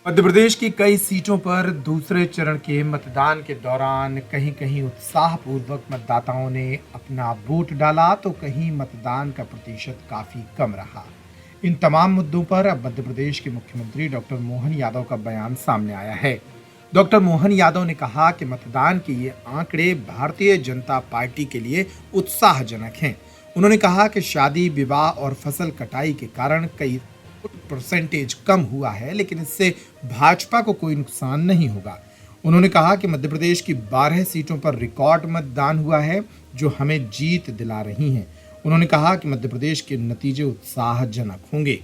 मध्य प्रदेश की कई सीटों पर दूसरे चरण के मतदान के दौरान कहीं कहीं उत्साहपूर्वक मतदाताओं ने अपना वोट डाला तो कहीं मतदान का प्रतिशत काफी कम रहा। इन तमाम मुद्दों पर अब मध्य प्रदेश के मुख्यमंत्री डॉक्टर मोहन यादव का बयान सामने आया है। डॉक्टर मोहन यादव ने कहा कि मतदान के ये आंकड़े भारतीय जनता पार्टी के लिए उत्साहजनक हैं। उन्होंने कहा कि शादी, विवाह और फसल कटाई के कारण कई परसेंटेज कम हुआ है, लेकिन इससे भाजपा को कोई नुकसान नहीं होगा। उन्होंने कहा कि मध्य प्रदेश की 12 सीटों पर रिकॉर्ड मतदान हुआ है, जो हमें जीत दिला रही हैं। उन्होंने कहा कि मध्य प्रदेश के नतीजे उत्साहजनक होंगे।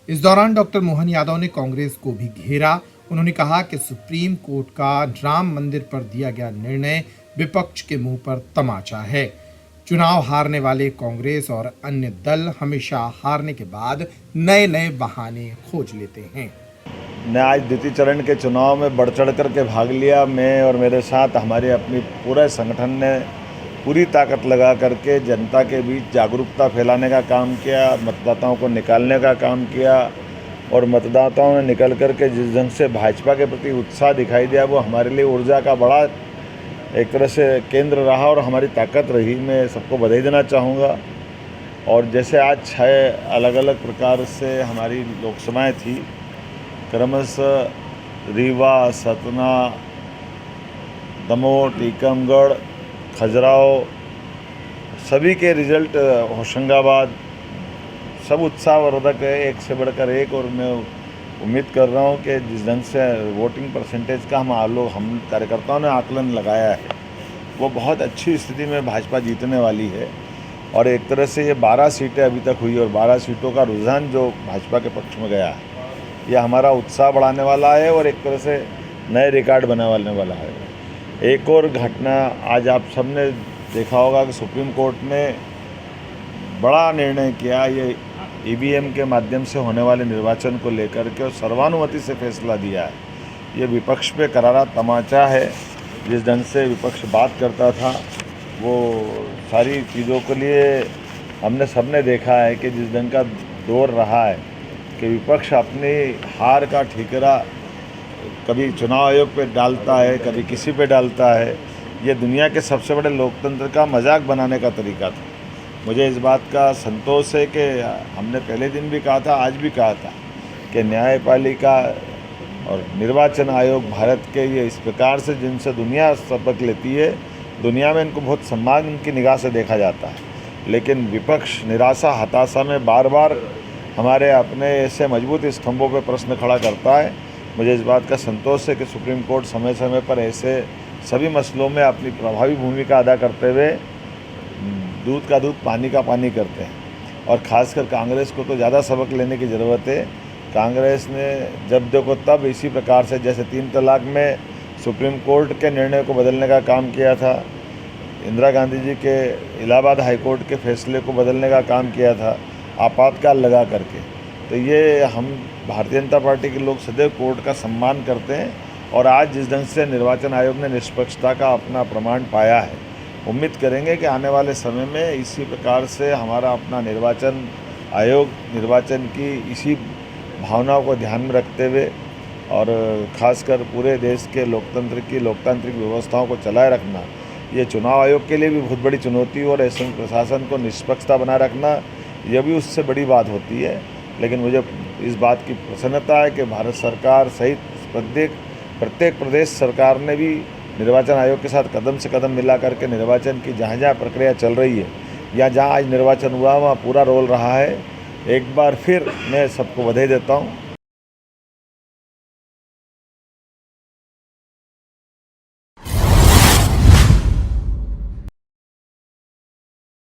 इस दौरान डॉक्टर मोहन यादव ने कांग्रेस को भी घेरा। उन्होंने कहा कि सुप्रीम कोर्ट का राम मंदिर पर दिया गया निर्णय विपक्ष के मुंह पर तमाचा है। चुनाव हारने वाले कांग्रेस और अन्य दल हमेशा हारने के बाद नए नए बहाने खोज लेते हैं। मैं आज द्वितीय चरण के चुनाव में बढ़ चढ़ कर के भाग लिया। मैं और मेरे साथ हमारे अपनी पूरे संगठन ने पूरी ताकत लगा करके जनता के बीच जागरूकता फैलाने का काम किया, मतदाताओं को निकालने का काम किया। और मतदाताओं ने निकल कर के जिस ढंग से भाजपा के प्रति उत्साह दिखाई दिया, वो हमारे लिए ऊर्जा का बड़ा एक तरह से केंद्र रहा और हमारी ताकत रही। मैं सबको बधाई देना चाहूँगा। और जैसे आज 6 अलग अलग प्रकार से हमारी लोकसभाएँ थी, क्रमशः रीवा, सतना, दमोह, टीकमगढ़, खजुराहो, सभी के रिजल्ट, होशंगाबाद, सब उत्साहवर्धक है, एक से बढ़कर एक। और मैं उम्मीद कर रहा हूँ कि जिस ढंग से वोटिंग परसेंटेज का हम कार्यकर्ताओं ने आकलन लगाया है, वो बहुत अच्छी स्थिति में भाजपा जीतने वाली है। और एक तरह से ये 12 सीटें अभी तक हुई और 12 सीटों का रुझान जो भाजपा के पक्ष में गया है, ये हमारा उत्साह बढ़ाने वाला है और एक तरह से नए रिकॉर्ड बनाने वाला है। एक और घटना आज आप सबने देखा होगा कि सुप्रीम कोर्ट ने बड़ा निर्णय किया, ये ईवीएम के माध्यम से होने वाले निर्वाचन को लेकर के, और सर्वानुमति से फैसला दिया है। ये विपक्ष पे करारा तमाचा है। जिस ढंग से विपक्ष बात करता था, वो सारी चीज़ों के लिए हमने सबने देखा है कि जिस ढंग का दौर रहा है कि विपक्ष अपनी हार का ठिकरा कभी चुनाव आयोग पे डालता है, कभी किसी पे डालता है। ये दुनिया के सबसे बड़े लोकतंत्र का मजाक बनाने का तरीका था। मुझे इस बात का संतोष है कि हमने पहले दिन भी कहा था, आज भी कहा था कि न्यायपालिका और निर्वाचन आयोग भारत के ये इस प्रकार से जिनसे दुनिया सबक लेती है, दुनिया में इनको बहुत सम्मान की निगाह से देखा जाता है। लेकिन विपक्ष निराशा, हताशा में बार बार हमारे अपने ऐसे मजबूत स्तंभों पर प्रश्न खड़ा करता है। मुझे इस बात का संतोष है कि सुप्रीम कोर्ट समय समय पर ऐसे सभी मसलों में अपनी प्रभावी भूमिका अदा करते हुए दूध का दूध, पानी का पानी करते हैं। और ख़ासकर कांग्रेस को तो ज़्यादा सबक लेने की ज़रूरत है। कांग्रेस ने जब देखो तब इसी प्रकार से, जैसे 3 तलाक में सुप्रीम कोर्ट के निर्णय को बदलने का काम किया था, इंदिरा गांधी जी के इलाहाबाद हाई कोर्ट के फैसले को बदलने का काम किया था, आपातकाल लगा करके। तो ये हम भारतीय जनता पार्टी के लोग सदैव कोर्ट का सम्मान करते हैं। और आज जिस ढंग से निर्वाचन आयोग ने निष्पक्षता का अपना प्रमाण पाया है, उम्मीद करेंगे कि आने वाले समय में इसी प्रकार से हमारा अपना निर्वाचन आयोग निर्वाचन की इसी भावनाओं को ध्यान में रखते हुए और ख़ासकर पूरे देश के लोकतंत्र की लोकतांत्रिक व्यवस्थाओं को चलाए रखना, ये चुनाव आयोग के लिए भी बहुत बड़ी चुनौती, और ऐसे प्रशासन को निष्पक्षता बनाए रखना, यह भी उससे बड़ी बात होती है। लेकिन मुझे इस बात की प्रसन्नता है कि भारत सरकार सहित प्रत्येक प्रदेश सरकार ने भी निर्वाचन आयोग के साथ कदम से कदम मिला करके निर्वाचन की जहाँ जहाँ प्रक्रिया चल रही है या जहाँ आज निर्वाचन हुआ, वहाँ पूरा रोल रहा है। एक बार फिर मैं सबको बधाई देता हूँ।